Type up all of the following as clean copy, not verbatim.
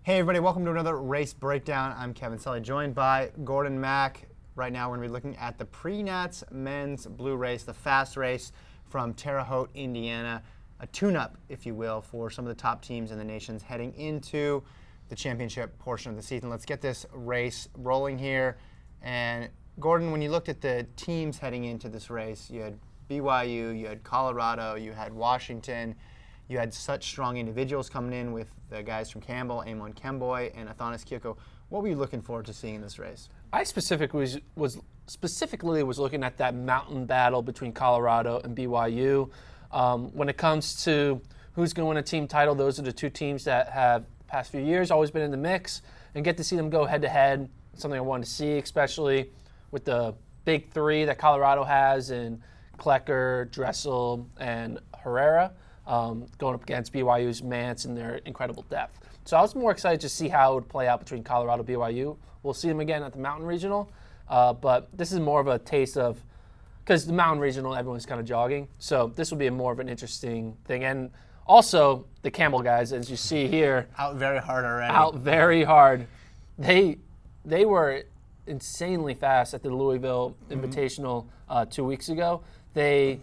Hey everybody, welcome to another race breakdown. I'm Kevin Sully, joined by Gordon Mack. Right now we're going to be looking at the pre-nats men's blue race, the fast race from Terre Haute, Indiana. A tune-up, if you will, for some of the top teams in the nations heading into the championship portion of the season. Let's get this race rolling here. And Gordon, when you looked at the teams heading into this race, you had BYU, you had Colorado, you had Washington. You had such strong individuals coming in with the guys from Campbell, Amon Kemboy, and Athanas Kyoko. What were you looking forward to seeing in this race? I specifically was looking at that mountain battle between Colorado and BYU. When it comes to who's going to win a team title, those are the two teams that have past few years always been in the mix, and get to see them go head-to-head, something I wanted to see, especially with the big three that Colorado has in Klecker, Dressel, and Herrera. Going up against BYU's Mance and their incredible depth. So I was more excited to see how it would play out between Colorado and BYU. We'll see them again at the Mountain Regional, but this is more of a taste of, because the Mountain Regional, everyone's kind of jogging, so this will be more of an interesting thing. And also, the Campbell guys, as you see here. Out very hard already. Out very hard. They were insanely fast at the Louisville Invitational 2 weeks ago. Athanas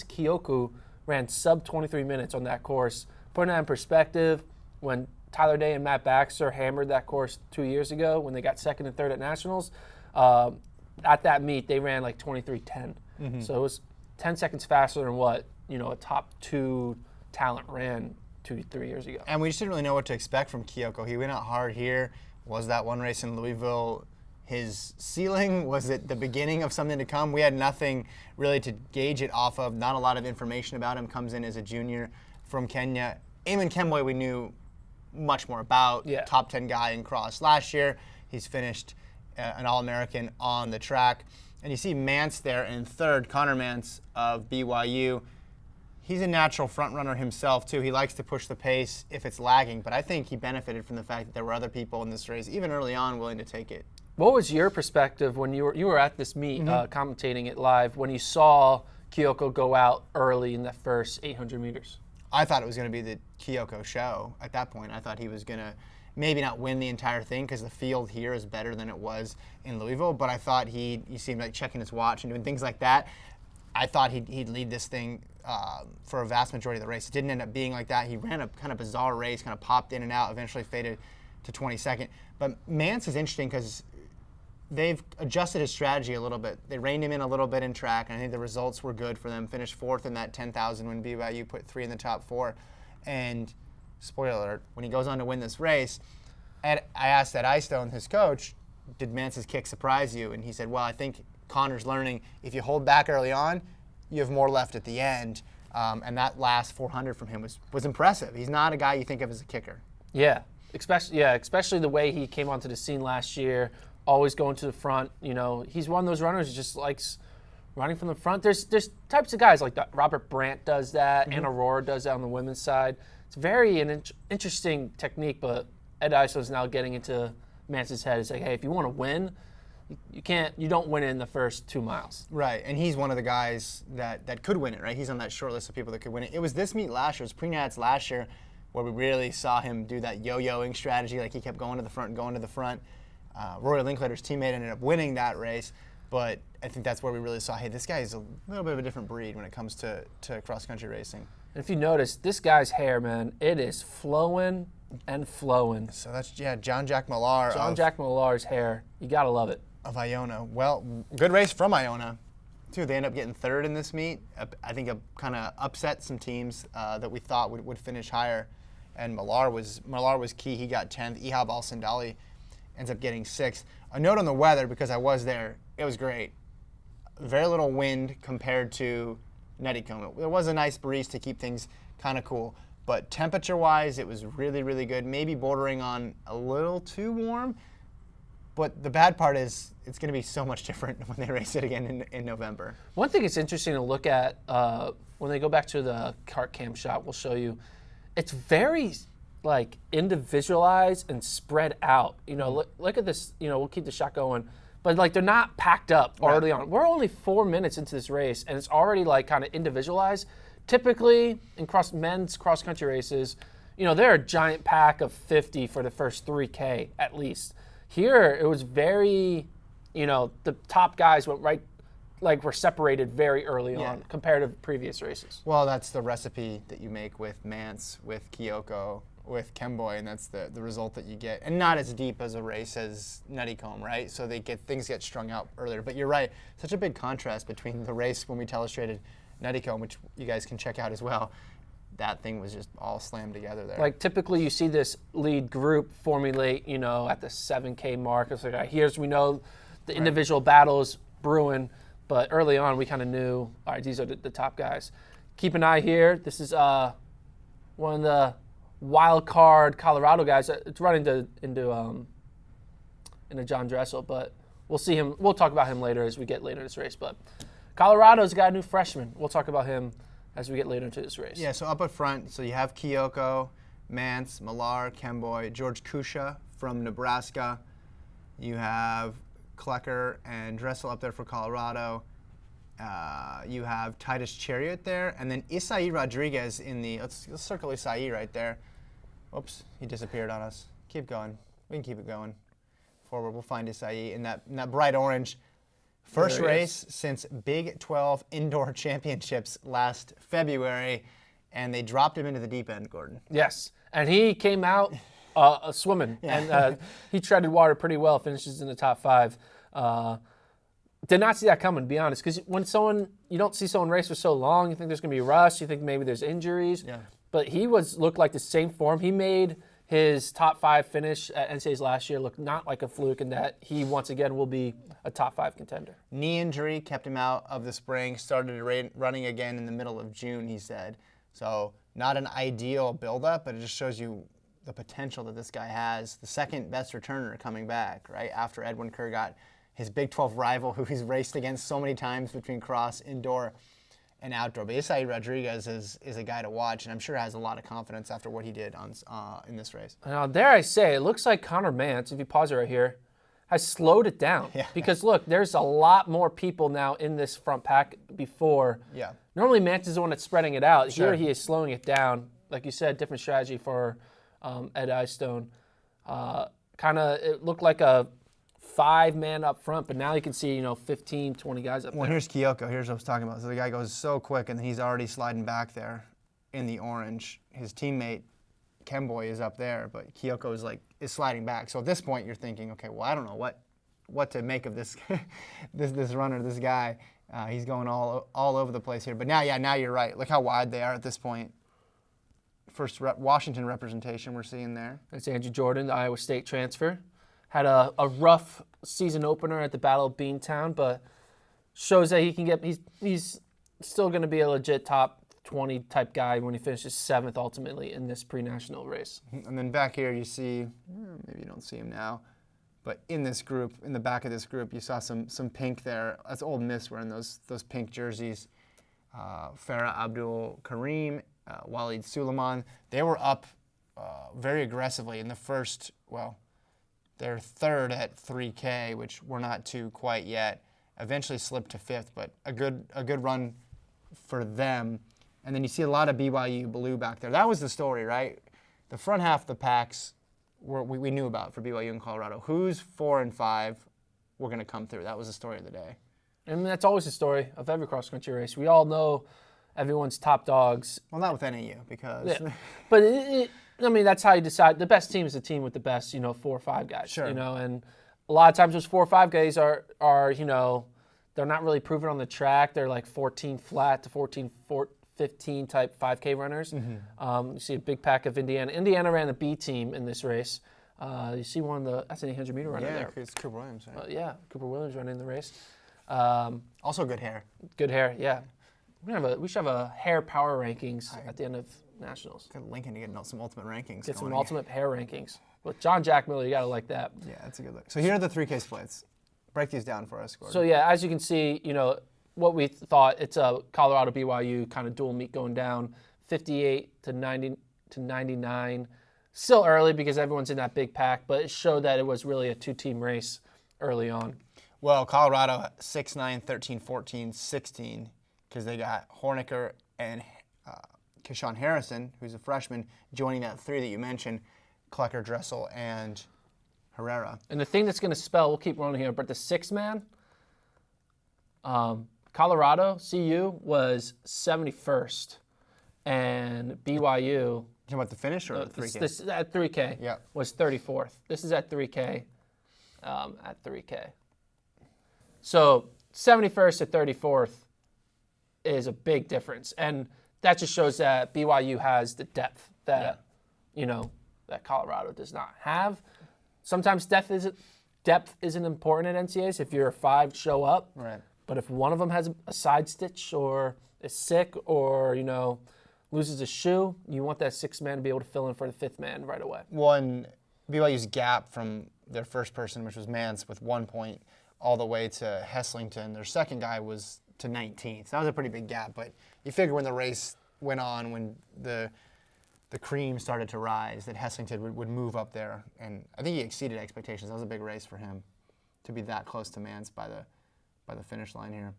Kyoko ran sub 23 minutes on that course. Putting that in perspective, when Tyler Day and Matt Baxter hammered that course 2 years ago when they got second and third at Nationals, at that meet they ran like 23:10. So it was 10 seconds faster than what a top two talent ran 2-3 years ago. And we just didn't really know what to expect from Kyoko. He went out hard here. Was that one race in Louisville his ceiling? Was it the beginning of something to come? We had nothing really to gauge it off of. Not a lot of information about him. Comes in as a junior from Kenya. Amon Kemboy we knew much more about. Yeah. Top 10 guy in cross last year. He's finished an All-American on the track. And you see Mance there in third, Connor Mance of BYU. He's a natural front runner himself too. He likes to push the pace if it's lagging, but I think he benefited from the fact that there were other people in this race, even early on, willing to take it. What was your perspective when you were at this meet, commentating it live, when you saw Kyoko go out early in the first 800 meters? I thought it was going to be the Kyoko show at that point. I thought he was going to maybe not win the entire thing because the field here is better than it was in Louisville, but I thought he seemed like checking his watch and doing things like that. I thought he'd lead this thing for a vast majority of the race. It didn't end up being like that. He ran a kind of bizarre race, kind of popped in and out, eventually faded to 22nd. But Mance is interesting because they've adjusted his strategy a little bit. They reined him in a little bit in track, and I think the results were good for them. Finished fourth in that 10,000 when BYU put 3 in the top 4. And spoiler alert, when he goes on to win this race, I asked Ed Eystone, his coach, did Mance's kick surprise you? And he said, well, I think Connor's learning if you hold back early on, you have more left at the end. And that last 400 from him was impressive. He's not a guy you think of as a kicker. Yeah, especially the way he came onto the scene last year, always going to the front. He's one of those runners who just likes running from the front. There's types of guys like that. Robert Brandt does that. Anna Aurora does that on the women's side. It's very an interesting technique, but Ed Eystone's now getting into Mance's head. It's like, hey, if you want to win, you don't win it in the first 2 miles. Right, and he's one of the guys that could win it, right? He's on that short list of people that could win it. It was this meet last year, it was pre-nats last year, where we really saw him do that yo-yoing strategy. Like he kept going to the front. Roy Linklater's teammate ended up winning that race, but I think that's where we really saw, hey, this guy is a little bit of a different breed when it comes to cross-country racing. And if you notice, this guy's hair, man, it is flowing and flowing. So that's, John Jack Millar. Jack Millar's hair. You got to love it. Of Iona. Well, good race from Iona, too. They end up getting third in this meet. I think kind of upset some teams that we thought would finish higher. And Millar was key. He got 10th. Ihab Al-Sindali ends up getting 6th. A note on the weather, because I was there, it was great. Very little wind compared to Netikom. There was a nice breeze to keep things kind of cool. But temperature-wise, it was really, really good. Maybe bordering on a little too warm. But the bad part is it's going to be so much different when they race it again in November. One thing it's interesting to look at when they go back to the cart cam shot, we'll show you. It's very individualized and spread out. Look at this. We'll keep the shot going. But they're not packed up early on. We're only 4 minutes into this race, and it's already kind of individualized. Typically, in men's cross-country races, they're a giant pack of 50 for the first 3K at least. Here, it was very, the top guys went right, like were separated very early on compared to previous races. Well, that's the recipe that you make with Mance, with Kyoko, with Kemboy, and that's the result that you get. And not as deep as a race as Nuttycombe, right? So things get strung out earlier. But you're right, such a big contrast between the race when we telestrated Nuttycombe, which you guys can check out as well. That thing was just all slammed together there. Like typically you see this lead group formulate, at the 7K mark. It's like, we know the individual battles brewing, but early on we kind of knew, all right, these are the top guys. Keep an eye here. This is one of the wild card Colorado guys. It's running into John Dressel, but we'll see him. We'll talk about him later as we get later in this race. But Colorado's got a new freshman. We'll talk about him as we get later into this race. Yeah, so up at front, so you have Kyoko, Mance, Millar, Kemboy, George Kusha from Nebraska. You have Klecker and Dressel up there for Colorado. You have Titus Chariot there, and then Isai Rodriguez in the, let's circle Isai right there. Oops, he disappeared on us. Keep going. We can keep it going. Forward, we'll find Isai in that bright orange. First race since Big 12 Indoor Championships last February, and they dropped him into the deep end, Gordon. Yes, and he came out swimming, and he treaded water pretty well, finishes in the top 5. Did not see that coming, to be honest, because when you don't see someone race for so long, you think there's going to be rust, you think maybe there's injuries. Yeah. But he looked like the same form. He made his top 5 finish at NCAAs last year look not like a fluke, and that he once again will be a top 5 contender. Knee injury kept him out of the spring, started running again in the middle of June, he said. So not an ideal buildup, but it just shows you the potential that this guy has. The second best returner coming back, right, after Edwin Kerr got his Big 12 rival who he's raced against so many times between cross, indoor, and outdoor. But Isai Rodriguez is a guy to watch, and I'm sure has a lot of confidence after what he did in this race. Now, dare I say, it looks like Connor Mance, if you pause it right here, has slowed it down. Yeah. Because, look, there's a lot more people now in this front pack before. Yeah. Normally, Mance is the one that's spreading it out. Sure. Here, he is slowing it down. Like you said, different strategy for Ed Eyestone. It looked like a 5-man up front, but now you can see, 15, 20 guys up there. Well, here's Kyoko. Here's what I was talking about. So the guy goes so quick, and then he's already sliding back there in the orange. His teammate, Kemboy, is up there, but Kyoko is sliding back. So at this point, you're thinking, okay, well, I don't know what to make of this this runner, this guy. He's going all over the place here. But now you're right. Look how wide they are at this point. First Washington representation we're seeing there. That's Andrew Jordan, the Iowa State transfer. Had a rough season opener at the Battle of Beantown, but shows that he can he's still going to be a legit top 20 type guy when he finishes 7th ultimately in this pre-national race. And then back here you see, maybe you don't see him now, but in this group, in the back of this group, you saw some pink there. That's Ole Miss wearing those pink jerseys. Farah Abdul Karim, Walid Suleiman, they were up very aggressively in the first, they're third at 3K, which we're not to quite yet. Eventually slipped to 5th, but a good run for them. And then you see a lot of BYU blue back there. That was the story, right? The front half of the packs we knew about for BYU and Colorado. Who's 4 and 5 were going to come through? That was the story of the day. And that's always the story of every cross-country race. We all know everyone's top dogs. Well, not with NAU because... Yeah. But that's how you decide. The best team is the team with the best, 4 or 5 guys. Sure. And a lot of times those 4 or 5 guys are they're not really proven on the track. They're like 14 flat to 15 type 5K runners. Mm-hmm. You see a big pack of Indiana. Indiana ran the B team in this race. You see that's an 800-meter runner there. Yeah, it's Cooper Williams, right? Cooper Williams running the race. Also good hair. Good hair, yeah. We should have a hair power rankings at the end of Nationals. Good Lincoln to get some ultimate rankings. Get some ultimate hair rankings. With John Jack Miller, you got to like that. Yeah, that's a good look. So here are the 3K splits. Break these down for us, Gordon. So yeah, as you can see, what we thought, it's a Colorado BYU kind of dual meet going down, 58 to 90 to 99. Still early because everyone's in that big pack, but it showed that it was really a 2-team race early on. Well, Colorado 6-9, 13, 14, 16, because they got Horniker and Keyshawn Harrison, who's a freshman, joining that three that you mentioned, Klecker, Dressel, and Herrera. And the thing that's going to spell, we'll keep rolling here, but the six man, Colorado, CU, was 71st. And BYU. You talking about the finish or the 3K? This at 3K Yeah. was 34th. This is at 3K. At 3K. So 71st to 34th is a big difference. And that just shows that BYU has the depth that, that Colorado does not have. Sometimes depth isn't important at NCAAs. If you're a 5, show up. Right. But if one of them has a side stitch or is sick or, loses a shoe, you want that 6th man to be able to fill in for the 5th man right away. One, BYU's gap from their first person, which was Mance, with 1 point, all the way to Heslington. Their second guy was to 19th. So that was a pretty big gap. But you figure when the race went on, when the cream started to rise, that Heslington would move up there. And I think he exceeded expectations. That was a big race for him to be that close to Mance by the finish line here.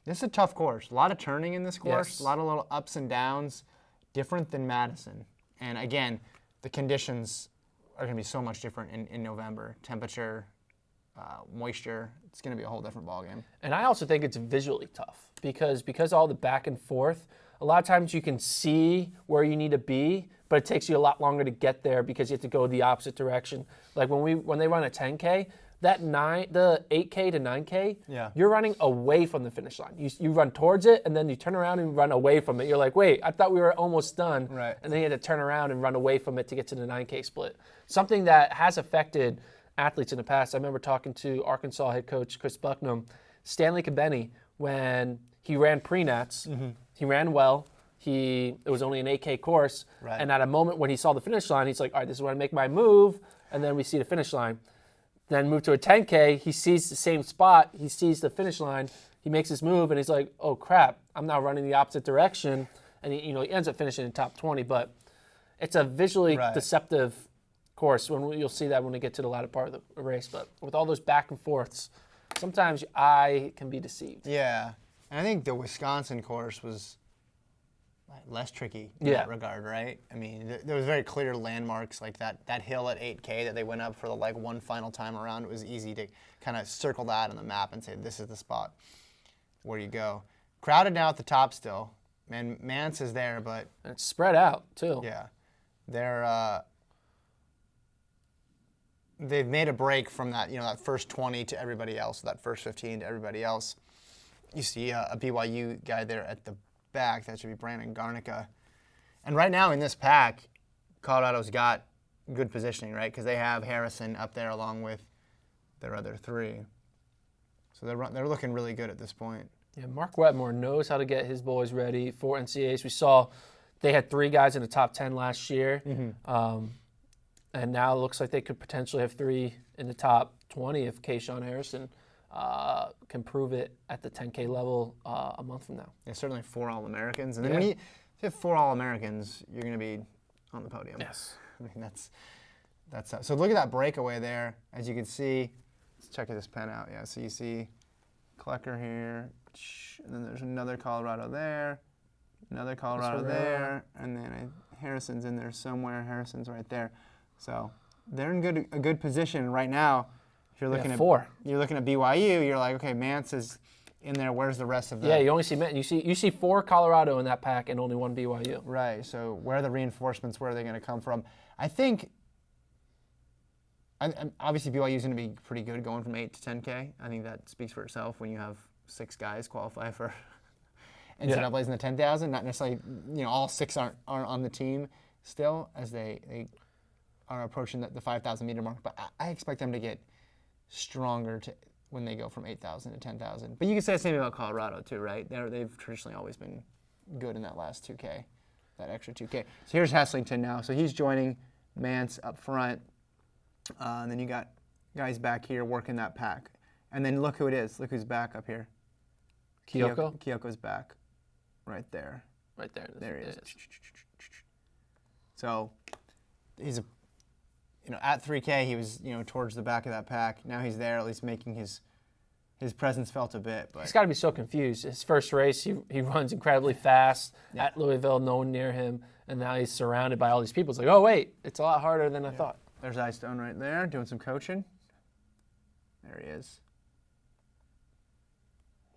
This is a tough course. A lot of turning in this course, Yes. A lot of little ups and downs, different than Madison. And again, the conditions are going to be so much different in November. Temperature, moisture, it's going to be a whole different ballgame. And I also think it's visually tough because all the back and forth, a lot of times you can see where you need to be, but it takes you a lot longer to get there because you have to go the opposite direction. Like when they run a 10K, the 8K to 9K, you're running away from the finish line. You run towards it, and then you turn around and run away from it. You're like, wait, I thought we were almost done. Right. And then you had to turn around and run away from it to get to the 9K split. Something that has affected athletes in the past. I remember talking to Arkansas head coach Chris Bucknam, Stanley Kabeni, when he ran pre-nats. He ran well. It was only an 8K course. Right. And at a moment when he saw the finish line, he's like, all right, this is where I make my move. And then we see the finish line. Then move to a 10K, he sees the same spot, he sees the finish line, he makes his move, and he's like, oh crap, I'm now running the opposite direction. And he ends up finishing in top 20, but it's a visually deceptive course. You'll see that when we get to the latter part of the race. But with all those back and forths, sometimes your eye can be deceived. Yeah, and I think the Wisconsin course was less tricky in that regard, right? I mean, there was very clear landmarks like that hill at 8K that they went up for the one final time around. It was easy to kind of circle that on the map and say, this is the spot where you go. Crowded now at the top still. Man, Mance is there, but And it's spread out, too. yeah, they've made a break from that, that first 20 to everybody else, that first 15 to everybody else. You see a BYU guy there at the back. That should be Brandon Garnica. And right now in this pack, Colorado's got good positioning, right? Because they have Harrison up there along with their other 3. So they're looking really good at this point. Yeah, Mark Wetmore knows how to get his boys ready for NCAAs. We saw they had 3 guys in the top 10 last year. And now it looks like they could potentially have 3 in the top 20 if Keyshawn Harrison can prove it at the 10K level a month from now. Yeah, certainly 4 All-Americans. And then when you have 4 All-Americans, you're going to be on the podium. Yes. I mean, that's so look at that breakaway there. As you can see, let's check this pen out. Yeah, so you see Klecker here, and then there's another Colorado there, another Colorado there, and then Harrison's in there somewhere. Harrison's right there. So they're in a good position right now. If you're looking at 4. You're looking at BYU. You're like, okay, Mance is in there. Where's the rest of the? Yeah, you only see you see 4 Colorado in that pack and only 1 BYU. Right. So where are the reinforcements? Where are they going to come from? I think. Obviously, BYU is going to be pretty good going from 8 to 10K. I think that speaks for itself when you have 6 guys qualify for NCAA's in the 10,000. Not necessarily, all 6 aren't on the team still as they are approaching the 5,000 meter mark. But I expect them to get stronger when they go from 8,000 to 10,000. But you can say the same about Colorado too, right? They've traditionally always been good in that last 2K, that extra 2K. So here's Heslington now. So he's joining Mance up front. And then you got guys back here working that pack. And then look who it is. Look who's back up here. Kyoko? Kyoko's back right there. Right there. There he is. So he's at 3K, he was, towards the back of that pack. Now he's there, at least making his his presence felt a bit. But he's got to be so confused. His first race, he runs incredibly fast at Louisville, no one near him, and now he's surrounded by all these people. It's like, oh, wait, it's a lot harder than I thought. There's Eyestone right there doing some coaching. There he is.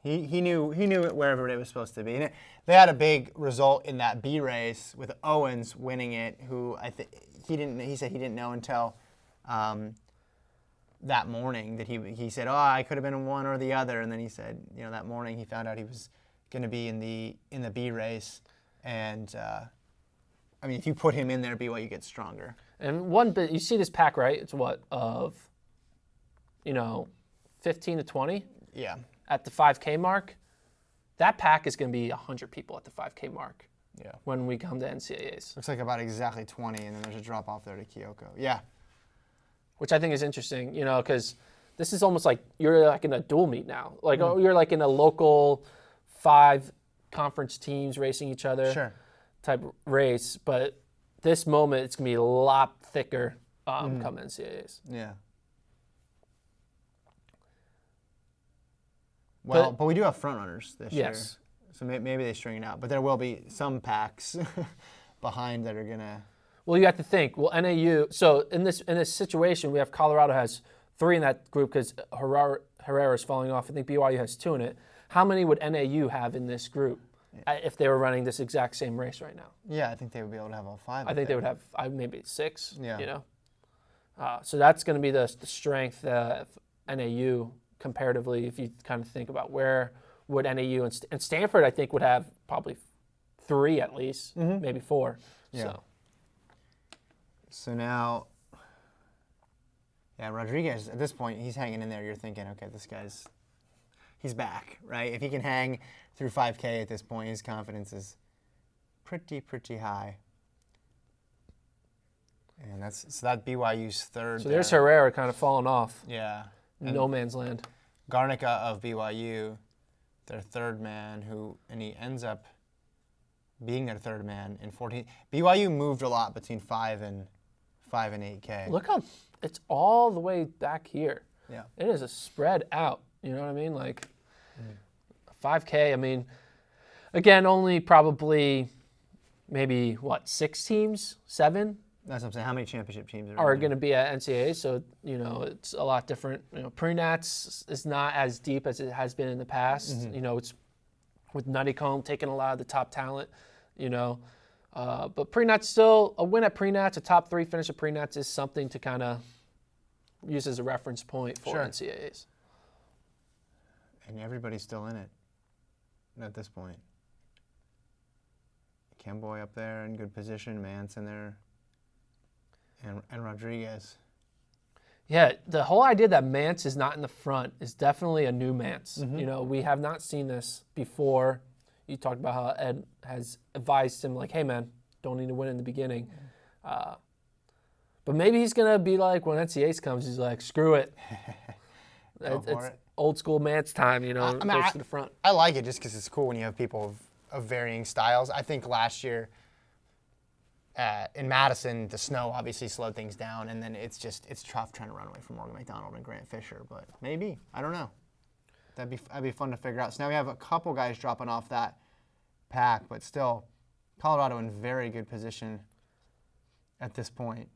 He knew where everybody was supposed to be. And they had a big result in that B race with Owens winning it, who he said he didn't know until that morning that he said, oh, I could have been in one or the other. And then he said, that morning he found out he was going to be in the B race. And if you put him in there, BYU gets stronger. And one bit, you see this pack, right? It's what, of 15 to 20? Yeah. At the 5K mark. That pack is going to be 100 people at the 5K mark. Yeah. When we come to NCAAs. Looks like about exactly 20, and then there's a drop off there to Kyoko. Yeah. Which I think is interesting, because this is almost like you're like in a dual meet now. Like you're like in a local 5 conference teams racing each other type race. But this moment, it's going to be a lot thicker come NCAAs. Yeah. Well, but we do have front runners this year. So maybe they string it out. But there will be some packs behind that are going to... Well, you have to think. Well, NAU... So in this situation, we have Colorado has 3 in that group because Herrera's falling off. I think BYU has 2 in it. How many would NAU have in this group if they were running this exact same race right now? Yeah, I think they would be able to have all 5. I think they would have maybe 6, Yeah. So that's going to be the strength of NAU comparatively, if you kind of think about where would NAU and Stanford, I think, would have probably 3 at least, maybe 4. Yeah. So now, Rodriguez, at this point, he's hanging in there. You're thinking, okay, he's back, right? If he can hang through 5K at this point, his confidence is pretty high. And that's BYU's 3rd. So there's Herrera kind of falling off. Yeah. No man's land. Garnica of BYU, their 3rd man, and he ends up being their 3rd man in 14. BYU moved a lot between 5 and 8K. Look how it's all the way back here. Yeah. It is a spread out. You know what I mean? Like 5K, again, only probably maybe, 6 teams? 7? That's what I'm saying. How many championship teams are going to be at NCAA? So, it's a lot different. Pre-Nats is not as deep as it has been in the past. It's with Nuttycombe taking a lot of the top talent, But Pre-Nats still, a win at Pre-Nats, a top 3 finish at Pre-Nats is something to kind of use as a reference point for NCAAs. And everybody's still in it at this point. Kemboy up there in good position, Mance in there. And Rodriguez. Yeah, the whole idea that Mance is not in the front is definitely a new Mance. We have not seen this before. You talked about how Ed has advised him, like, hey, man, don't need to win in the beginning. But maybe he's going to be like, when NCAAs comes, he's like, screw it. It's old school Mance time, goes to the front. I like it just because it's cool when you have people of varying styles. I think last year, in Madison, the snow obviously slowed things down, and then it's tough trying to run away from Morgan McDonald and Grant Fisher. But maybe, I don't know. That'd be fun to figure out. So now we have a couple guys dropping off that pack, but still, Colorado in very good position at this point.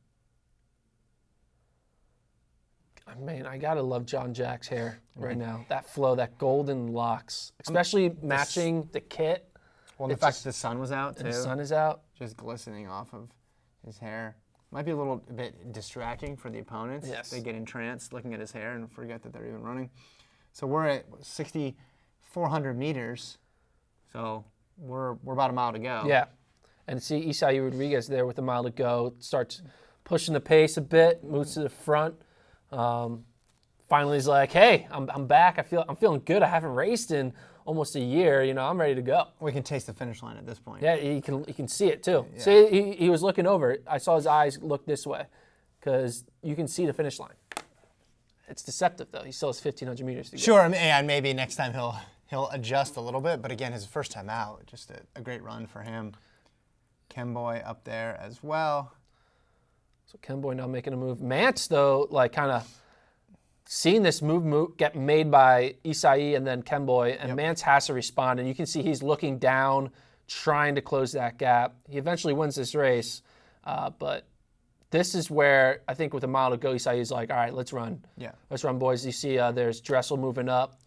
I gotta love John Jack's hair right now. That flow, that golden locks, especially matching the kit. Well, the fact that the sun was out, too. The sun is out. Just glistening off of his hair. Might be a little bit distracting for the opponents. Yes. They get entranced looking at his hair and forget that they're even running. So we're at 6,400 meters. So we're about a mile to go. Yeah. And see Isai Rodriguez there with a mile to go. Starts pushing the pace a bit, moves to the front. Finally he's like, hey, I'm back. I'm feeling good. I haven't raced in almost a year, I'm ready to go. We can taste the finish line at this point. Yeah, you can see it too. Yeah. See, he was looking over. I saw his eyes look this way because you can see the finish line. It's deceptive though. He still has 1,500 meters to go. Sure, and maybe next time he'll adjust a little bit. But again, his first time out, just a great run for him. Kemboy up there as well. So Kemboy now making a move. Mance though, like kind of seeing this move get made by Isai and then Kemboy, and Mance has to respond, and you can see he's looking down, trying to close that gap. He eventually wins this race, but this is where I think with a mile to go, Isai is like, all right, let's run. Yeah. Let's run, boys. You see there's Dressel moving up.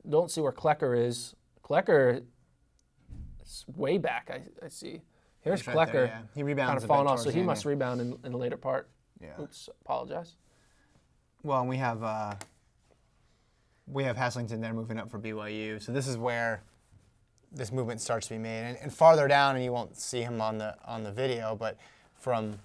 Don't see where Klecker is. Klecker is way back, I see. Here's Right Klecker. there, yeah. He rebounds kind of a bit falling off, towards so the he end must there. rebound in the later part. Yeah. Oops, apologize. Well, and we have Heslington there moving up for BYU. So this is where this movement starts to be made. And farther down, and you won't see him on the video, but from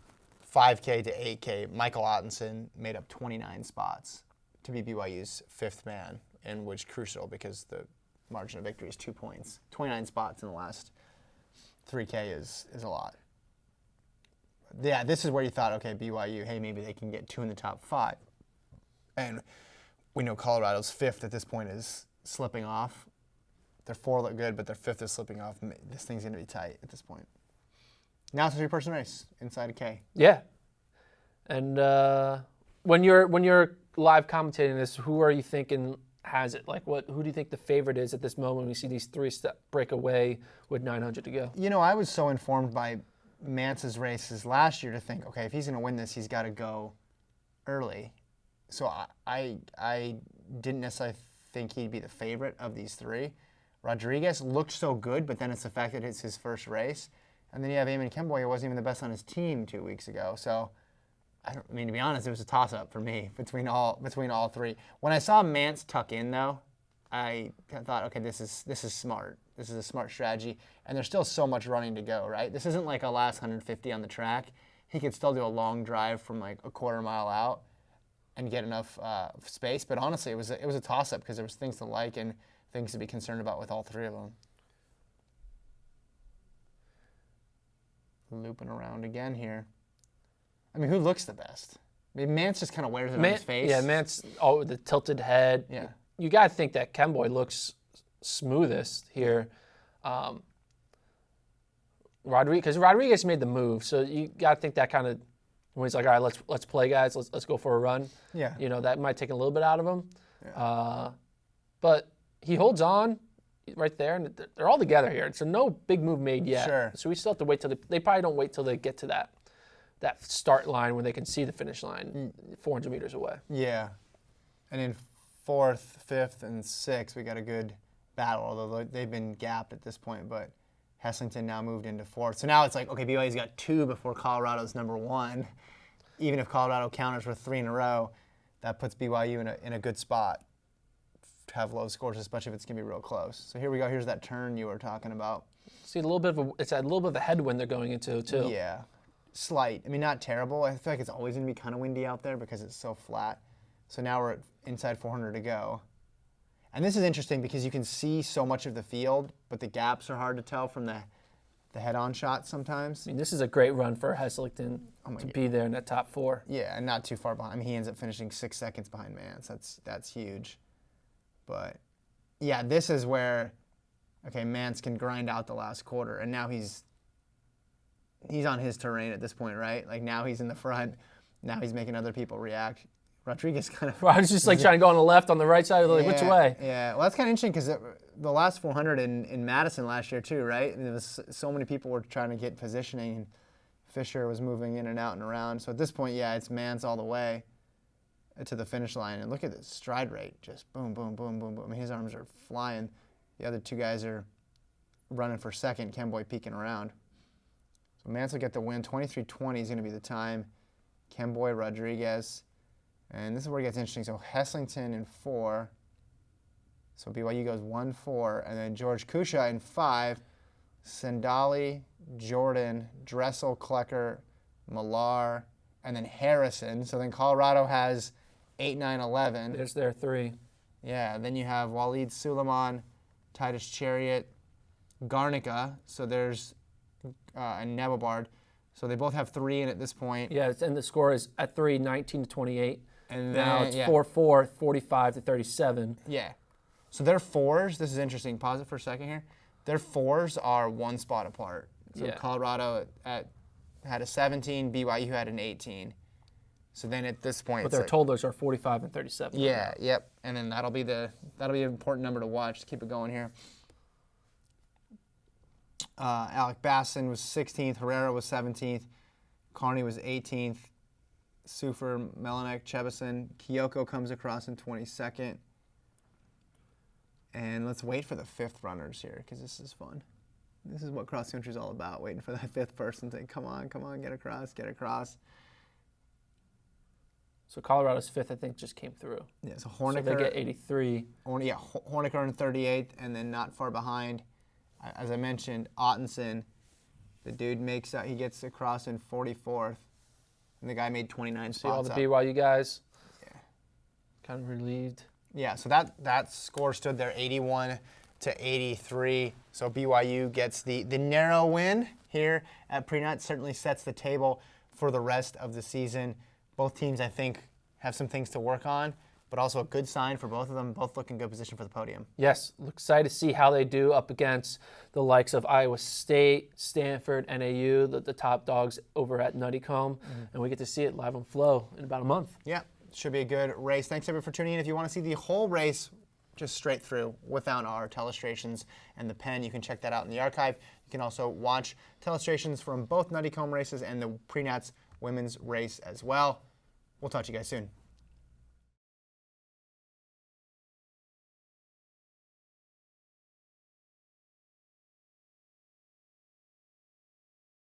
5K to 8K, Michael Ottenson made up 29 spots to be BYU's fifth man, and which crucial because the margin of victory is 2 points. 29 spots in the last 3K is a lot. Yeah, this is where you thought, okay, BYU, hey, maybe they can get 2 in the top 5. And we know Colorado's 5th at this point is slipping off. Their 4 look good, but their 5th is slipping off. This thing's going to be tight at this point. Now it's a 3-person race inside a K. Yeah. And when you're live commentating this, who are you thinking has it? Like, who do you think the favorite is at this moment when we see these 3-step break away with 900 to go? You know, I was so informed by Mance's races last year to think, okay, if he's going to win this, he's got to go early. So I didn't necessarily think he'd be the favorite of these 3. Rodriguez looked so good, but then it's the fact that it's his first race. And then you have Eamon Kemboy, who wasn't even the best on his team 2 weeks ago. So, I mean, to be honest, it was a toss-up for me between all 3. When I saw Mance tuck in, though, I thought, okay, this is smart. This is a smart strategy. And there's still so much running to go, right? This isn't like a last 150 on the track. He could still do a long drive from like a quarter mile out and get enough space. But honestly, it was a toss-up because there was things to like and things to be concerned about with all 3 of them. Looping around again here. I mean, who looks the best? I mean, Mance just kind of wears it on his face. Yeah, Mance, the tilted head. Yeah. You got to think that Kemboy looks smoothest here. Because Rodriguez made the move, so you got to think that kind of, when he's like, all right, let's play, guys, let's go for a run. Yeah. You know, that might take a little bit out of him. Yeah. But he holds on right there, and they're all together here. So no big move made yet. Sure. So we still have to wait till they probably don't wait till they get to that start line when they can see the finish line 400 meters away. Yeah. And in 4th, 5th, and 6th, we got a good battle, although they've been gapped at this point, but Heslington now moved into 4th. So now it's like, okay, BYU's got 2 before Colorado's number 1. Even if Colorado counters for 3 in a row, that puts BYU in a good spot to have low scores, especially if it's going to be real close. So here we go. Here's that turn you were talking about. See, it's a little bit of a headwind they're going into, too. Yeah. Slight. I mean, not terrible. I feel like it's always going to be kind of windy out there because it's so flat. So now we're at inside 400 to go. And this is interesting because you can see so much of the field, but the gaps are hard to tell from the head-on shots sometimes. I mean, this is a great run for Heslington to be there in that top 4. Yeah, and not too far behind. I mean, he ends up finishing 6 seconds behind Mance. That's huge. But, yeah, this is where, okay, Mance can grind out the last quarter, and now he's on his terrain at this point, right? Like, now he's in the front. Now he's making other people react. Rodriguez kind of... I was just like trying to go on the left, on the right side, like, which way? Yeah, well, that's kind of interesting because the last 400 in Madison last year too, right? And there was so many people were trying to get positioning, and Fisher was moving in and out and around. So at this point, yeah, it's Mance all the way to the finish line. And look at the stride rate, just boom, boom, boom, boom, boom. I mean, his arms are flying. The other 2 guys are running for second, Kemboy peeking around. So Mance will get the win. 23:20 is going to be the time. Kemboy, Rodriguez. And this is where it gets interesting. So Heslington in 4. So BYU goes 1-4. And then George Kusha in 5. Sendali, Jordan, Dressel, Klecker, Millar, and then Harrison. So then Colorado has 8, 9, 11. There's their 3. Yeah, then you have Waleed Suleiman, Titus Chariot, Garnica. So there's and Nebelbard. So they both have 3 in at this point. Yeah, and the score is at 3, 19-28. And now then, it's yeah. 4-4, 45-37. Yeah. So their 4s, this is interesting. Pause it for a second here. Their 4s are 1 spot apart. So Yeah. Colorado had a 17, BYU had an 18. So then at this point, But it's they're like, told those are 45 and 37. yeah, yep. And then that'll be an important number to watch to keep it going here. Alec Basson was 16th. Herrera was 17th. Carney was 18th. Sufer, Melinek, Chebison. Kyoko comes across in 22nd. And let's wait for the fifth runners here because this is fun. This is what cross country is all about, waiting for that fifth person to say, come on, get across, get across. So Colorado's fifth, I think, just came through. Yeah, so So Horniker. they get 83. Horniker in 38th, and then not far behind, as I mentioned, Ottenson. The dude he gets across in 44th, and the guy made 29 See all spots the up. BYU guys? Yeah. Kind of relieved. Yeah, so that score stood there 81 to 83. So BYU gets the narrow win here at Pre-Nut. Certainly sets the table for the rest of the season. Both teams, I think, have some things to work on, but also a good sign for both of them. Both look in good position for the podium. Yes, excited to see how they do up against the likes of Iowa State, Stanford, NAU, the top dogs over at Nuttycombe, and we get to see it live on Flow in about a month. Yeah, should be a good race. Thanks, everyone, for tuning in. If you want to see the whole race just straight through without our telestrations and the pen, you can check that out in the archive. You can also watch telestrations from both Nuttycombe races and the Pre-Nats women's race as well. We'll talk to you guys soon.